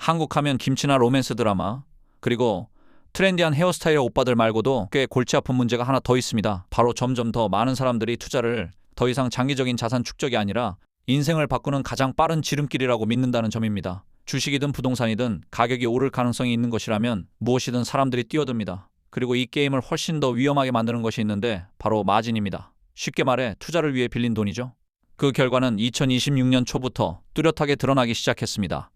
한국 하면 김치나 로맨스 드라마, 그리고 트렌디한 헤어스타일 오빠들 말고도 꽤 골치 아픈 문제가 하나 더 있습니다. 바로 점점 더 많은 사람들이 투자를 더 이상 장기적인 자산 축적이 아니라 인생을 바꾸는 가장 빠른 지름길이라고 믿는다는 점입니다. 주식이든 부동산이든 가격이 오를 가능성이 있는 것이라면 무엇이든 사람들이 뛰어듭니다. 그리고 이 게임을 훨씬 더 위험하게 만드는 것이 있는데 바로 마진입니다. 쉽게 말해 투자를 위해 빌린 돈이죠. 그 결과는 2026년 초부터 뚜렷하게 드러나기 시작했습니다.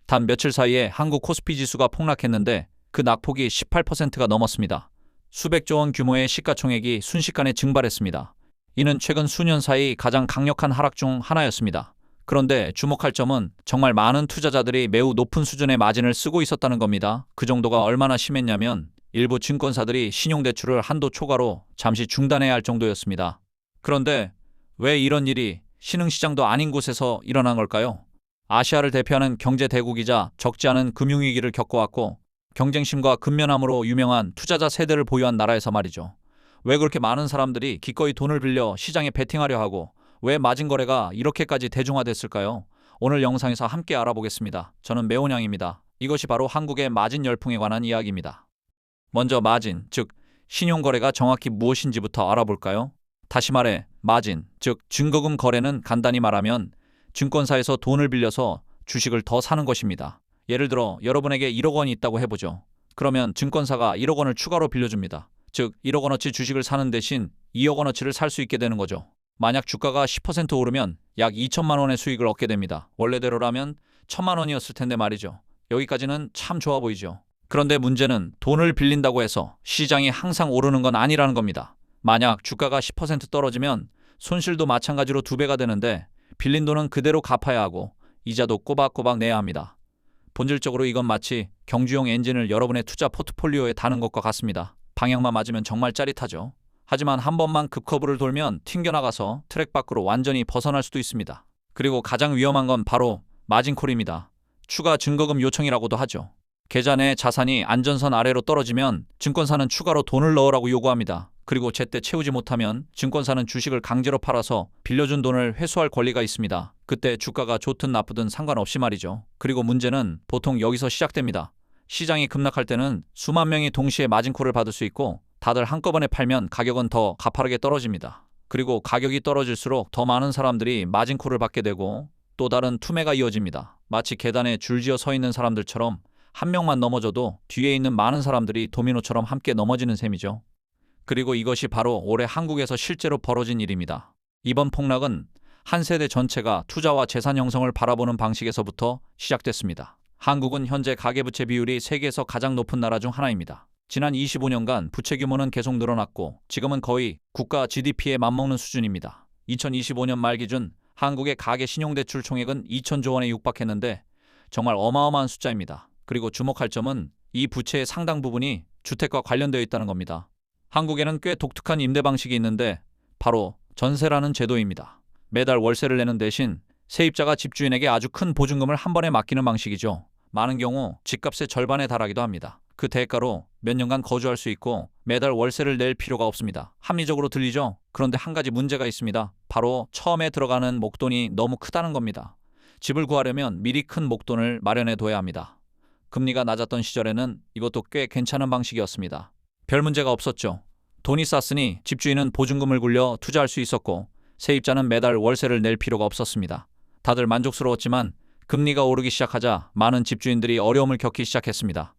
단 며칠 사이에 한국 코스피 지수가 폭락했는데 그 낙폭이 18%가 넘었습니다. 수백조 원 규모의 시가총액이 순식간에 증발했습니다. 이는 최근 수년 사이 가장 강력한 하락 중 하나였습니다. 그런데 주목할 점은 정말 많은 투자자들이 매우 높은 수준의 마진을 쓰고 있었다는 겁니다. 그 정도가 얼마나 심했냐면 일부 증권사들이 신용대출을 한도 초과로 잠시 중단해야 할 정도였습니다. 그런데 왜 이런 일이 신흥시장도 아닌 곳에서 일어난 걸까요? 아시아를 대표하는 경제 대국이자 적지 않은 금융위기를 겪어왔고 경쟁심과 근면함으로 유명한 투자자 세대를 보유한 나라에서 말이죠. 왜 그렇게 많은 사람들이 기꺼이 돈을 빌려 시장에 베팅하려 하고 왜 마진 거래가 이렇게까지 대중화됐을까요? 오늘 영상에서 함께 알아보겠습니다. 저는 매온양입니다. 이것이 바로 한국의 마진 열풍에 관한 이야기입니다. 먼저 마진, 즉 신용거래가 정확히 무엇인지부터 알아볼까요? 다시 말해 마진, 즉 증거금 거래는 간단히 말하면 증권사에서 돈을 빌려서 주식을 더 사는 것입니다. 예를 들어 여러분에게 1억 원이 있다고 해보죠. 그러면 증권사가 1억 원을 추가로 빌려줍니다. 즉 1억 원어치 주식을 사는 대신 2억 원어치를 살 수 있게 되는 거죠. 만약 주가가 10% 오르면 약 2천만 원의 수익을 얻게 됩니다. 원래대로라면 1천만 원이었을 텐데 말이죠. 여기까지는 참 좋아 보이죠. 그런데 문제는 돈을 빌린다고 해서 시장이 항상 오르는 건 아니라는 겁니다. 만약 주가가 10% 떨어지면 손실도 마찬가지로 2배가 되는데 빌린 돈은 그대로 갚아야 하고 이자도 꼬박꼬박 내야 합니다. 본질적으로 이건 마치 경주용 엔진을 여러분의 투자 포트폴리오에 다는 것과 같습니다. 방향만 맞으면 정말 짜릿하죠. 하지만 한 번만 급커브를 돌면 튕겨나가서 트랙 밖으로 완전히 벗어날 수도 있습니다. 그리고 가장 위험한 건 바로 마진콜입니다. 추가 증거금 요청이라고도 하죠. 계좌 내 자산이 안전선 아래로 떨어지면 증권사는 추가로 돈을 넣으라고 요구합니다. 그리고 제때 채우지 못하면 증권사는 주식을 강제로 팔아서 빌려준 돈을 회수할 권리가 있습니다. 그때 주가가 좋든 나쁘든 상관없이 말이죠. 그리고 문제는 보통 여기서 시작됩니다. 시장이 급락할 때는 수만 명이 동시에 마진콜을 받을 수 있고 다들 한꺼번에 팔면 가격은 더 가파르게 떨어집니다. 그리고 가격이 떨어질수록 더 많은 사람들이 마진콜을 받게 되고 또 다른 투매가 이어집니다. 마치 계단에 줄지어 서 있는 사람들처럼 한 명만 넘어져도 뒤에 있는 많은 사람들이 도미노처럼 함께 넘어지는 셈이죠. 그리고 이것이 바로 올해 한국에서 실제로 벌어진 일입니다. 이번 폭락은 한 세대 전체가 투자와 재산 형성을 바라보는 방식에서부터 시작됐습니다. 한국은 현재 가계부채 비율이 세계에서 가장 높은 나라 중 하나입니다. 지난 25년간 부채 규모는 계속 늘어났고 지금은 거의 국가 GDP에 맞먹는 수준입니다. 2025년 말 기준 한국의 가계 신용대출 총액은 2천조 원에 육박했는데 정말 어마어마한 숫자입니다. 그리고 주목할 점은 이 부채의 상당 부분이 주택과 관련되어 있다는 겁니다. 한국에는 꽤 독특한 임대 방식이 있는데 바로 전세라는 제도입니다. 매달 월세를 내는 대신 세입자가 집주인에게 아주 큰 보증금을 한 번에 맡기는 방식이죠. 많은 경우 집값의 절반에 달하기도 합니다. 그 대가로 몇 년간 거주할 수 있고 매달 월세를 낼 필요가 없습니다. 합리적으로 들리죠? 그런데 한 가지 문제가 있습니다. 바로 처음에 들어가는 목돈이 너무 크다는 겁니다. 집을 구하려면 미리 큰 목돈을 마련해 둬야 합니다. 금리가 낮았던 시절에는 이것도 꽤 괜찮은 방식이었습니다. 별 문제가 없었죠. 돈이 쌌으니 집주인은 보증금을 굴려 투자할 수 있었고 세입자는 매달 월세를 낼 필요가 없었습니다. 다들 만족스러웠지만 금리가 오르기 시작하자 많은 집주인들이 어려움을 겪기 시작했습니다.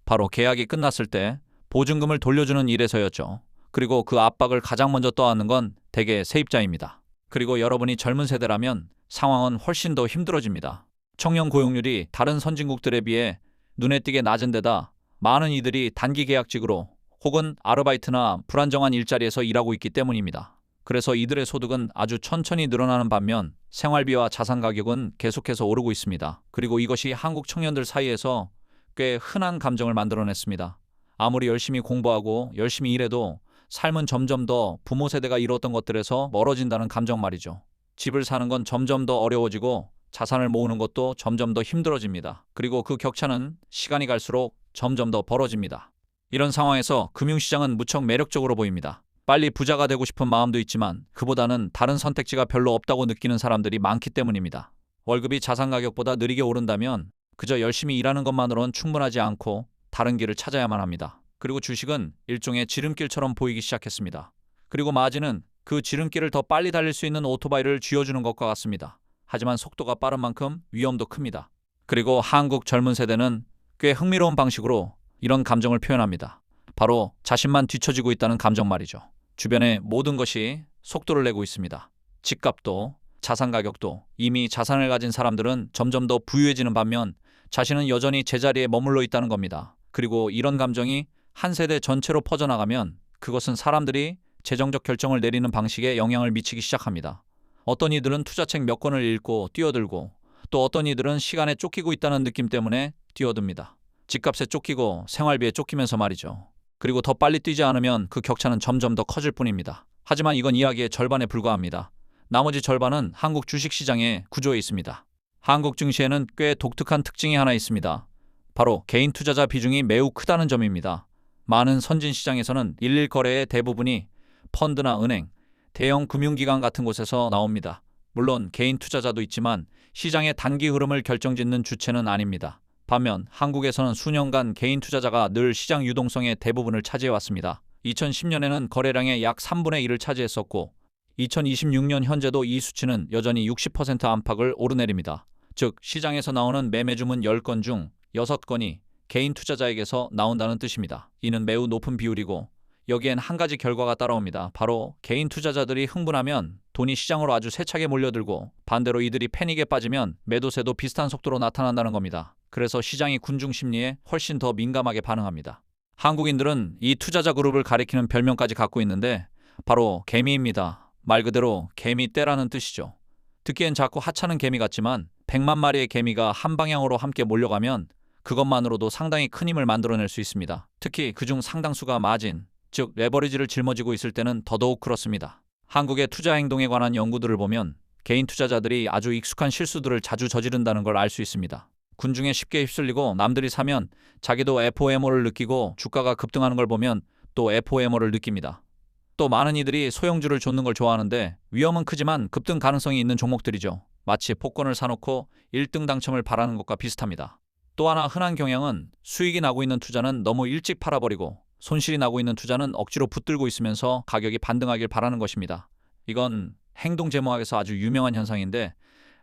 바로 계약이 끝났을 때 보증금을 돌려주는 일에서였죠. 그리고 그 압박을 가장 먼저 떠안는 건 대개 세입자입니다. 그리고 여러분이 젊은 세대라면 상황은 훨씬 더 힘들어집니다. 청년 고용률이 다른 선진국들에 비해 눈에 띄게 낮은 데다 많은 이들이 단기 계약직으로 혹은 아르바이트나 불안정한 일자리에서 일하고 있기 때문입니다. 그래서 이들의 소득은 아주 천천히 늘어나는 반면 생활비와 자산 가격은 계속해서 오르고 있습니다. 그리고 이것이 한국 청년들 사이에서 꽤 흔한 감정을 만들어냈습니다. 아무리 열심히 공부하고 열심히 일해도 삶은 점점 더 부모 세대가 이뤘던 것들에서 멀어진다는 감정 말이죠. 집을 사는 건 점점 더 어려워지고 자산을 모으는 것도 점점 더 힘들어집니다. 그리고 그 격차는 시간이 갈수록 점점 더 벌어집니다. 이런 상황에서 금융시장은 무척 매력적으로 보입니다. 빨리 부자가 되고 싶은 마음도 있지만 그보다는 다른 선택지가 별로 없다고 느끼는 사람들이 많기 때문입니다. 월급이 자산 가격보다 느리게 오른다면 그저 열심히 일하는 것만으로는 충분하지 않고 다른 길을 찾아야만 합니다. 그리고 주식은 일종의 지름길처럼 보이기 시작했습니다. 그리고 마진은 그 지름길을 더 빨리 달릴 수 있는 오토바이를 쥐어주는 것과 같습니다. 하지만 속도가 빠른 만큼 위험도 큽니다. 그리고 한국 젊은 세대는 꽤 흥미로운 방식으로 이런 감정을 표현합니다. 바로 자신만 뒤처지고 있다는 감정 말이죠. 주변의 모든 것이 속도를 내고 있습니다. 집값도 자산 가격도. 이미 자산을 가진 사람들은 점점 더 부유해지는 반면 자신은 여전히 제자리에 머물러 있다는 겁니다. 그리고 이런 감정이 한 세대 전체로 퍼져나가면 그것은 사람들이 재정적 결정을 내리는 방식에 영향을 미치기 시작합니다. 어떤 이들은 투자책 몇 권을 읽고 뛰어들고, 또 어떤 이들은 시간에 쫓기고 있다는 느낌 때문에 뛰어듭니다. 집값에 쫓기고 생활비에 쫓기면서 말이죠. 그리고 더 빨리 뛰지 않으면 그 격차는 점점 더 커질 뿐입니다. 하지만 이건 이야기의 절반에 불과합니다. 나머지 절반은 한국 주식시장의 구조에 있습니다. 한국 증시에는 꽤 독특한 특징이 하나 있습니다. 바로 개인 투자자 비중이 매우 크다는 점입니다. 많은 선진 시장에서는 일일 거래의 대부분이 펀드나 은행, 대형 금융기관 같은 곳에서 나옵니다. 물론 개인 투자자도 있지만 시장의 단기 흐름을 결정짓는 주체는 아닙니다. 반면 한국에서는 수년간 개인 투자자가 늘 시장 유동성의 대부분을 차지해왔습니다. 2010년에는 거래량의 약 3분의 1을 차지했었고 2026년 현재도 이 수치는 여전히 60% 안팎을 오르내립니다. 즉 시장에서 나오는 매매 주문 10건 중 6건이 개인 투자자에게서 나온다는 뜻입니다. 이는 매우 높은 비율이고 여기엔 한 가지 결과가 따라옵니다. 바로 개인 투자자들이 흥분하면 돈이 시장으로 아주 세차게 몰려들고 반대로 이들이 패닉에 빠지면 매도세도 비슷한 속도로 나타난다는 겁니다. 그래서 시장이 군중 심리에 훨씬 더 민감하게 반응합니다. 한국인들은 이 투자자 그룹을 가리키는 별명까지 갖고 있는데 바로 개미입니다. 말 그대로 개미떼라는 뜻이죠. 듣기엔 작고 하찮은 개미 같지만 100만 마리의 개미가 한 방향으로 함께 몰려가면 그것만으로도 상당히 큰 힘을 만들어낼 수 있습니다. 특히 그중 상당수가 마진, 즉 레버리지를 짊어지고 있을 때는 더더욱 그렇습니다. 한국의 투자 행동에 관한 연구들을 보면 개인 투자자들이 아주 익숙한 실수들을 자주 저지른다는 걸 알 수 있습니다. 군중에 쉽게 휩쓸리고 남들이 사면 자기도 FOMO를 느끼고 주가가 급등하는 걸 보면 또 FOMO를 느낍니다. 또 많은 이들이 소형주를 쫓는 걸 좋아하는데 위험은 크지만 급등 가능성이 있는 종목들이죠. 마치 복권을 사놓고 1등 당첨을 바라는 것과 비슷합니다. 또 하나 흔한 경향은 수익이 나고 있는 투자는 너무 일찍 팔아버리고 손실이 나고 있는 투자는 억지로 붙들고 있으면서 가격이 반등하길 바라는 것입니다. 이건 행동제모학에서 아주 유명한 현상인데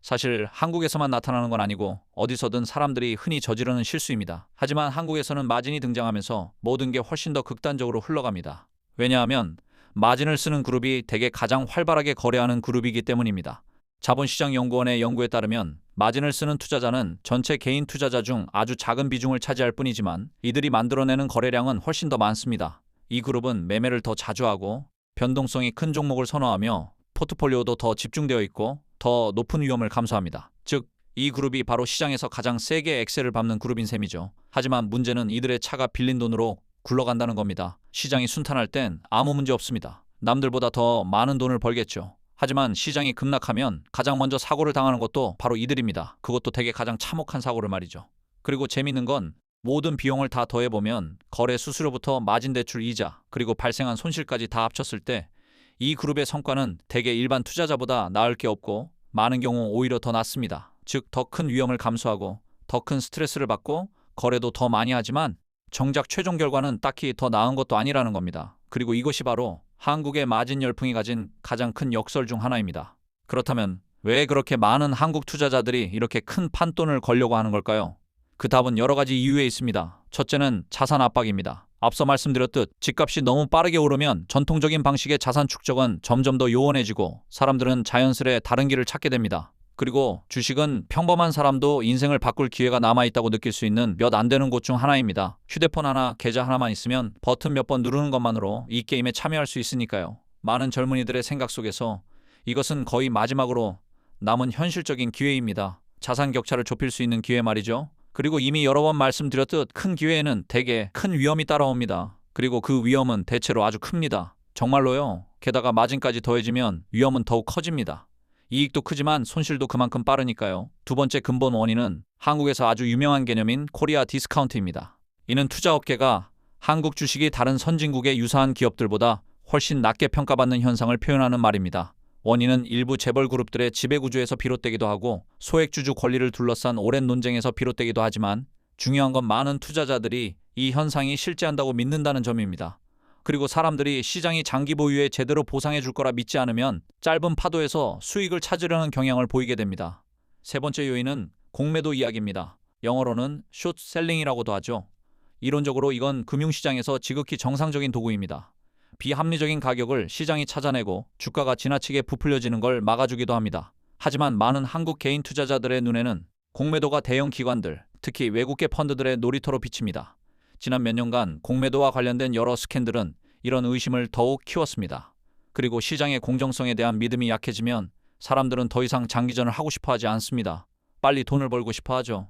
사실 한국에서만 나타나는 건 아니고 어디서든 사람들이 흔히 저지르는 실수입니다. 하지만 한국에서는 마진이 등장하면서 모든 게 훨씬 더 극단적으로 흘러갑니다. 왜냐하면 마진을 쓰는 그룹이 대개 가장 활발하게 거래하는 그룹이기 때문입니다. 자본시장연구원의 연구에 따르면 마진을 쓰는 투자자는 전체 개인 투자자 중 아주 작은 비중을 차지할 뿐이지만 이들이 만들어내는 거래량은 훨씬 더 많습니다. 이 그룹은 매매를 더 자주 하고 변동성이 큰 종목을 선호하며 포트폴리오도 더 집중되어 있고 더 높은 위험을 감수합니다. 즉, 이 그룹이 바로 시장에서 가장 세게 엑셀을 밟는 그룹인 셈이죠. 하지만 문제는 이들의 차가 빌린 돈으로 굴러간다는 겁니다. 시장이 순탄할 땐 아무 문제 없습니다. 남들보다 더 많은 돈을 벌겠죠. 하지만 시장이 급락하면 가장 먼저 사고를 당하는 것도 바로 이들입니다. 그것도 되게 가장 참혹한 사고를 말이죠. 그리고 재미있는 건 모든 비용을 다 더해보면 거래 수수료부터 마진 대출 이자 그리고 발생한 손실까지 다 합쳤을 때 이 그룹의 성과는 대개 일반 투자자보다 나을 게 없고 많은 경우 오히려 더 낮습니다. 즉 더 큰 위험을 감수하고 더 큰 스트레스를 받고 거래도 더 많이 하지만 정작 최종 결과는 딱히 더 나은 것도 아니라는 겁니다. 그리고 이것이 바로 한국의 마진 열풍이 가진 가장 큰 역설 중 하나입니다. 그렇다면 왜 그렇게 많은 한국 투자자들이 이렇게 큰 판돈을 걸려고 하는 걸까요? 그 답은 여러 가지 이유에 있습니다. 첫째는 자산 압박입니다. 앞서 말씀드렸듯 집값이 너무 빠르게 오르면 전통적인 방식의 자산 축적은 점점 더 요원해지고 사람들은 자연스레 다른 길을 찾게 됩니다. 그리고 주식은 평범한 사람도 인생을 바꿀 기회가 남아있다고 느낄 수 있는 몇 안 되는 곳 중 하나입니다. 휴대폰 하나, 계좌 하나만 있으면 버튼 몇 번 누르는 것만으로 이 게임에 참여할 수 있으니까요. 많은 젊은이들의 생각 속에서 이것은 거의 마지막으로 남은 현실적인 기회입니다. 자산 격차를 좁힐 수 있는 기회 말이죠. 그리고 이미 여러 번 말씀드렸듯 큰 기회에는 대개 큰 위험이 따라옵니다. 그리고 그 위험은 대체로 아주 큽니다. 정말로요. 게다가 마진까지 더해지면 위험은 더욱 커집니다. 이익도 크지만 손실도 그만큼 빠르니까요. 두 번째 근본 원인은 한국에서 아주 유명한 개념인 코리아 디스카운트입니다. 이는 투자업계가 한국 주식이 다른 선진국의 유사한 기업들보다 훨씬 낮게 평가받는 현상을 표현하는 말입니다. 원인은 일부 재벌 그룹들의 지배구조에서 비롯되기도 하고 소액주주 권리를 둘러싼 오랜 논쟁에서 비롯되기도 하지만 중요한 건 많은 투자자들이 이 현상이 실제한다고 믿는다는 점입니다. 그리고 사람들이 시장이 장기 보유에 제대로 보상해 줄 거라 믿지 않으면 짧은 파도에서 수익을 찾으려는 경향을 보이게 됩니다. 세 번째 요인은 공매도 이야기입니다. 영어로는 숏셀링이라고도 하죠. 이론적으로 이건 금융시장에서 지극히 정상적인 도구입니다. 비합리적인 가격을 시장이 찾아내고 주가가 지나치게 부풀려지는 걸 막아주기도 합니다. 하지만 많은 한국 개인 투자자들의 눈에는 공매도가 대형 기관들, 특히 외국계 펀드들의 놀이터로 비칩니다. 지난 몇 년간 공매도와 관련된 여러 스캔들은 이런 의심을 더욱 키웠습니다. 그리고 시장의 공정성에 대한 믿음이 약해지면 사람들은 더 이상 장기전을 하고 싶어 하지 않습니다. 빨리 돈을 벌고 싶어 하죠.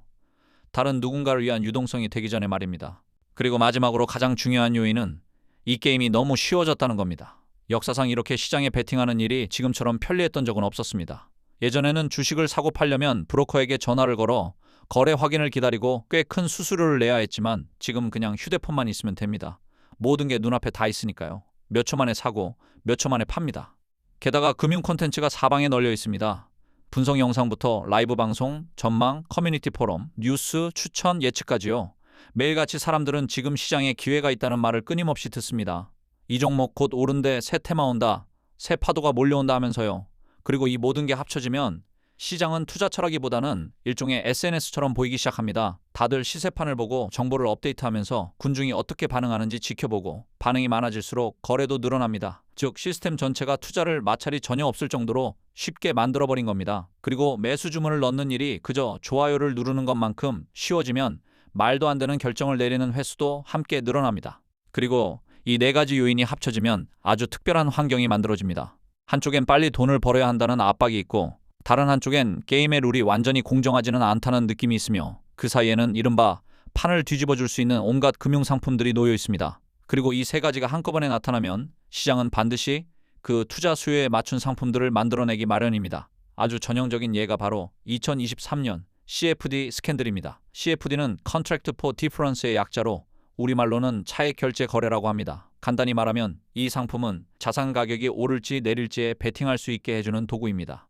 다른 누군가를 위한 유동성이 되기 전에 말입니다. 그리고 마지막으로 가장 중요한 요인은 이 게임이 너무 쉬워졌다는 겁니다. 역사상 이렇게 시장에 베팅하는 일이 지금처럼 편리했던 적은 없었습니다. 예전에는 주식을 사고 팔려면 브로커에게 전화를 걸어 거래 확인을 기다리고 꽤 큰 수수료를 내야 했지만 지금 그냥 휴대폰만 있으면 됩니다. 모든 게 눈앞에 다 있으니까요. 몇 초 만에 사고 몇 초 만에 팝니다. 게다가 금융 콘텐츠가 사방에 널려 있습니다. 분석 영상부터 라이브 방송, 전망, 커뮤니티 포럼, 뉴스, 추천, 예측까지요. 매일같이 사람들은 지금 시장에 기회가 있다는 말을 끊임없이 듣습니다. 이 종목 곧 오른데 새 테마 온다, 새 파도가 몰려온다 하면서요. 그리고 이 모든 게 합쳐지면 시장은 투자 철학이보다는 일종의 SNS처럼 보이기 시작합니다. 다들 시세판을 보고 정보를 업데이트하면서 군중이 어떻게 반응하는지 지켜보고 반응이 많아질수록 거래도 늘어납니다. 즉 시스템 전체가 투자를 마찰이 전혀 없을 정도로 쉽게 만들어버린 겁니다. 그리고 매수 주문을 넣는 일이 그저 좋아요를 누르는 것만큼 쉬워지면 말도 안 되는 결정을 내리는 횟수도 함께 늘어납니다. 그리고 이 네 가지 요인이 합쳐지면 아주 특별한 환경이 만들어집니다. 한쪽엔 빨리 돈을 벌어야 한다는 압박이 있고 다른 한쪽엔 게임의 룰이 완전히 공정하지는 않다는 느낌이 있으며 그 사이에는 이른바 판을 뒤집어 줄 수 있는 온갖 금융상품들이 놓여 있습니다. 그리고 이 세 가지가 한꺼번에 나타나면 시장은 반드시 그 투자 수요에 맞춘 상품들을 만들어내기 마련입니다. 아주 전형적인 예가 바로 2023년 CFD 스캔들입니다. CFD는 Contract for Difference의 약자로 우리말로는 차액 결제 거래라고 합니다. 간단히 말하면 이 상품은 자산 가격이 오를지 내릴지에 베팅할 수 있게 해주는 도구입니다.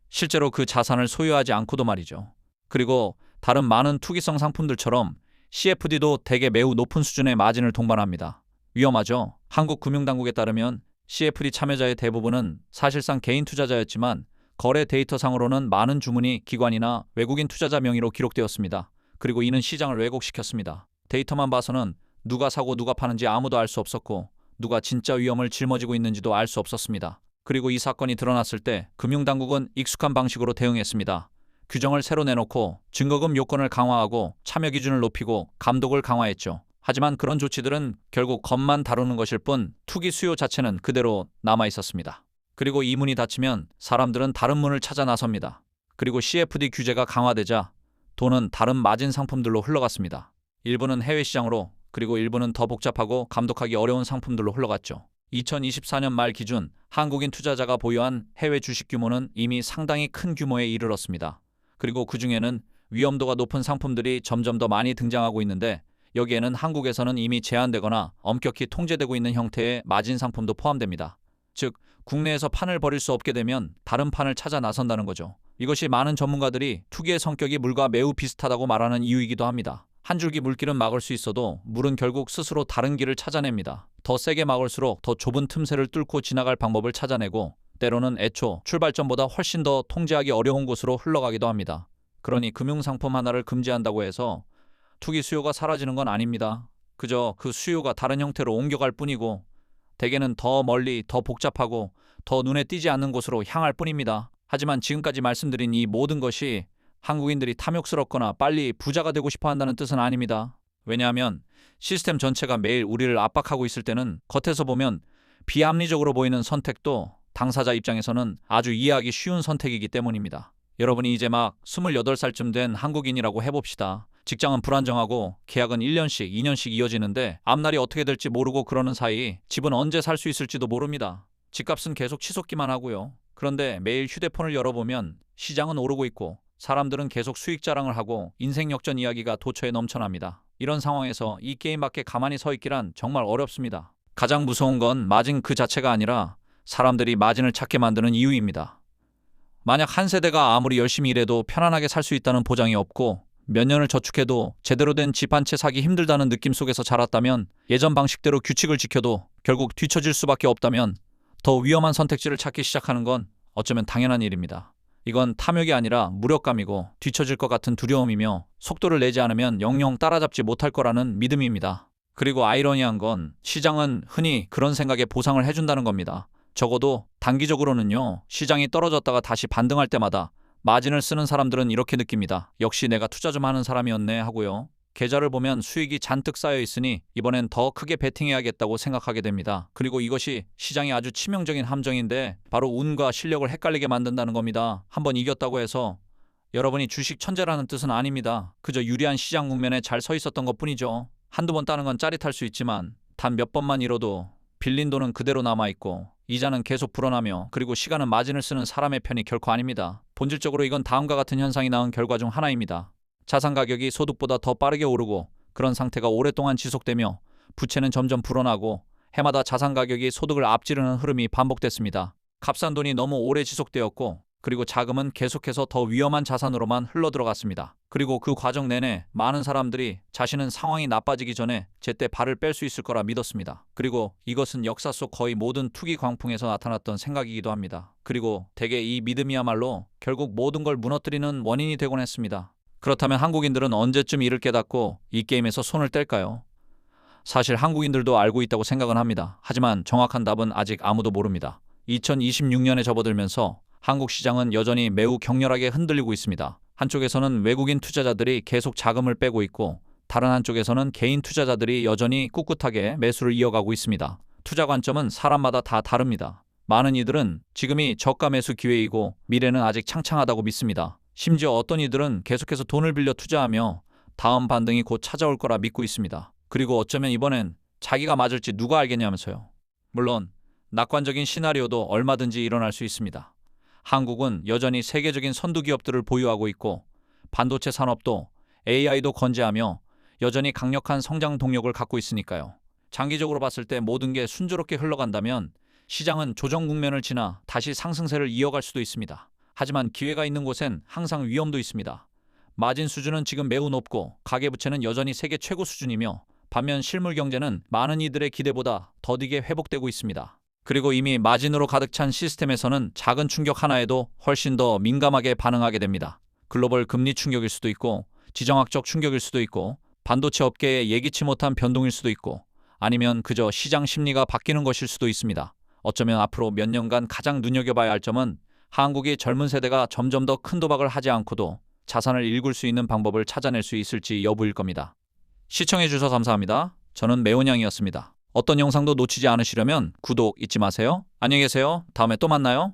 실제로 그 자산을 소유하지 않고도 말이죠. 그리고 다른 많은 투기성 상품들처럼 CFD도 대개 매우 높은 수준의 마진을 동반합니다. 위험하죠. 한국 금융당국에 따르면 CFD 참여자의 대부분은 사실상 개인 투자자였지만 거래 데이터상으로는 많은 주문이 기관이나 외국인 투자자 명의로 기록되었습니다. 그리고 이는 시장을 왜곡시켰습니다. 데이터만 봐서는 누가 사고 누가 파는지 아무도 알 수 없었고 누가 진짜 위험을 짊어지고 있는지도 알 수 없었습니다. 그리고 이 사건이 드러났을 때 금융당국은 익숙한 방식으로 대응했습니다. 규정을 새로 내놓고 증거금 요건을 강화하고 참여 기준을 높이고 감독을 강화했죠. 하지만 그런 조치들은 결국 겉만 다루는 것일 뿐 투기 수요 자체는 그대로 남아 있었습니다. 그리고 이 문이 닫히면 사람들은 다른 문을 찾아 나섭니다. 그리고 CFD 규제가 강화되자 돈은 다른 마진 상품들로 흘러갔습니다. 일부는 해외 시장으로 그리고 일부는 더 복잡하고 감독하기 어려운 상품들로 흘러갔죠. 2024년 말 기준 한국인 투자자가 보유한 해외 주식 규모는 이미 상당히 큰 규모에 이르렀습니다. 그리고 그중에는 위험도가 높은 상품들이 점점 더 많이 등장하고 있는데 여기에는 한국에서는 이미 제한되거나 엄격히 통제되고 있는 형태의 마진 상품도 포함됩니다. 즉 국내에서 판을 벌일 수 없게 되면 다른 판을 찾아 나선다는 거죠. 이것이 많은 전문가들이 투기의 성격이 물과 매우 비슷하다고 말하는 이유이기도 합니다. 한 줄기 물길은 막을 수 있어도 물은 결국 스스로 다른 길을 찾아냅니다. 더 세게 막을수록 더 좁은 틈새를 뚫고 지나갈 방법을 찾아내고 때로는 애초 출발점보다 훨씬 더 통제하기 어려운 곳으로 흘러가기도 합니다. 그러니 금융상품 하나를 금지한다고 해서 투기 수요가 사라지는 건 아닙니다. 그저 그 수요가 다른 형태로 옮겨갈 뿐이고 대개는 더 멀리 더 복잡하고 더 눈에 띄지 않는 곳으로 향할 뿐입니다. 하지만 지금까지 말씀드린 이 모든 것이 한국인들이 탐욕스럽거나 빨리 부자가 되고 싶어 한다는 뜻은 아닙니다. 왜냐하면 시스템 전체가 매일 우리를 압박하고 있을 때는 겉에서 보면 비합리적으로 보이는 선택도 당사자 입장에서는 아주 이해하기 쉬운 선택이기 때문입니다. 여러분이 이제 막 28살쯤 된 한국인이라고 해봅시다. 직장은 불안정하고 계약은 1년씩, 2년씩 이어지는데 앞날이 어떻게 될지 모르고 그러는 사이 집은 언제 살 수 있을지도 모릅니다. 집값은 계속 치솟기만 하고요. 그런데 매일 휴대폰을 열어보면 시장은 오르고 있고 사람들은 계속 수익 자랑을 하고 인생 역전 이야기가 도처에 넘쳐납니다. 이런 상황에서 이 게임 밖에 가만히 서 있기란 정말 어렵습니다. 가장 무서운 건 마진 그 자체가 아니라 사람들이 마진을 찾게 만드는 이유입니다. 만약 한 세대가 아무리 열심히 일해도 편안하게 살 수 있다는 보장이 없고 몇 년을 저축해도 제대로 된 집 한 채 사기 힘들다는 느낌 속에서 자랐다면, 예전 방식대로 규칙을 지켜도 결국 뒤처질 수밖에 없다면 더 위험한 선택지를 찾기 시작하는 건 어쩌면 당연한 일입니다. 이건 탐욕이 아니라 무력감이고 뒤처질 것 같은 두려움이며, 속도를 내지 않으면 영영 따라잡지 못할 거라는 믿음입니다. 그리고 아이러니한 건 시장은 흔히 그런 생각에 보상을 해준다는 겁니다. 적어도 단기적으로는요. 시장이 떨어졌다가 다시 반등할 때마다 마진을 쓰는 사람들은 이렇게 느낍니다. 역시 내가 투자 좀 하는 사람이었네 하고요. 계좌를 보면 수익이 잔뜩 쌓여 있으니 이번엔 더 크게 베팅해야겠다고 생각하게 됩니다. 그리고 이것이 시장의 아주 치명적인 함정인데, 바로 운과 실력을 헷갈리게 만든다는 겁니다. 한번 이겼다고 해서 여러분이 주식 천재라는 뜻은 아닙니다. 그저 유리한 시장 국면에 잘 서 있었던 것뿐이죠. 한두 번 따는 건 짜릿할 수 있지만 단 몇 번만 잃어도 빌린 돈은 그대로 남아있고 이자는 계속 불어나며, 그리고 시간은 마진을 쓰는 사람의 편이 결코 아닙니다. 본질적으로 이건 다음과 같은 현상이 낳은 결과 중 하나입니다. 자산 가격이 소득보다 더 빠르게 오르고 그런 상태가 오랫동안 지속되며 부채는 점점 불어나고 해마다 자산 가격이 소득을 앞지르는 흐름이 반복됐습니다. 값싼 돈이 너무 오래 지속되었고, 그리고 자금은 계속해서 더 위험한 자산으로만 흘러들어갔습니다. 그리고 그 과정 내내 많은 사람들이 자신은 상황이 나빠지기 전에 제때 발을 뺄 수 있을 거라 믿었습니다. 그리고 이것은 역사 속 거의 모든 투기 광풍에서 나타났던 생각이기도 합니다. 그리고 대개 이 믿음이야말로 결국 모든 걸 무너뜨리는 원인이 되곤 했습니다. 그렇다면 한국인들은 언제쯤 이를 깨닫고 이 게임에서 손을 뗄까요? 사실 한국인들도 알고 있다고 생각은 합니다. 하지만 정확한 답은 아직 아무도 모릅니다. 2026년에 접어들면서 한국 시장은 여전히 매우 격렬하게 흔들리고 있습니다. 한쪽에서는 외국인 투자자들이 계속 자금을 빼고 있고, 다른 한쪽에서는 개인 투자자들이 여전히 꿋꿋하게 매수를 이어가고 있습니다. 투자 관점은 사람마다 다 다릅니다. 많은 이들은 지금이 저가 매수 기회이고 미래는 아직 창창하다고 믿습니다. 심지어 어떤 이들은 계속해서 돈을 빌려 투자하며 다음 반등이 곧 찾아올 거라 믿고 있습니다. 그리고 어쩌면 이번엔 자기가 맞을지 누가 알겠냐면서요. 물론 낙관적인 시나리오도 얼마든지 일어날 수 있습니다. 한국은 여전히 세계적인 선두 기업들을 보유하고 있고, 반도체 산업도 AI도 건재하며 여전히 강력한 성장 동력을 갖고 있으니까요. 장기적으로 봤을 때 모든 게 순조롭게 흘러간다면 시장은 조정 국면을 지나 다시 상승세를 이어갈 수도 있습니다. 하지만 기회가 있는 곳엔 항상 위험도 있습니다. 마진 수준은 지금 매우 높고 가계부채는 여전히 세계 최고 수준이며, 반면 실물 경제는 많은 이들의 기대보다 더디게 회복되고 있습니다. 그리고 이미 마진으로 가득 찬 시스템에서는 작은 충격 하나에도 훨씬 더 민감하게 반응하게 됩니다. 글로벌 금리 충격일 수도 있고, 지정학적 충격일 수도 있고, 반도체 업계의 예기치 못한 변동일 수도 있고, 아니면 그저 시장 심리가 바뀌는 것일 수도 있습니다. 어쩌면 앞으로 몇 년간 가장 눈여겨봐야 할 점은 한국의 젊은 세대가 점점 더 큰 도박을 하지 않고도 자산을 일굴 수 있는 방법을 찾아낼 수 있을지 여부일 겁니다. 시청해주셔서 감사합니다. 저는 매운양이었습니다. 어떤 영상도 놓치지 않으시려면 구독 잊지 마세요. 안녕히 계세요. 다음에 또 만나요.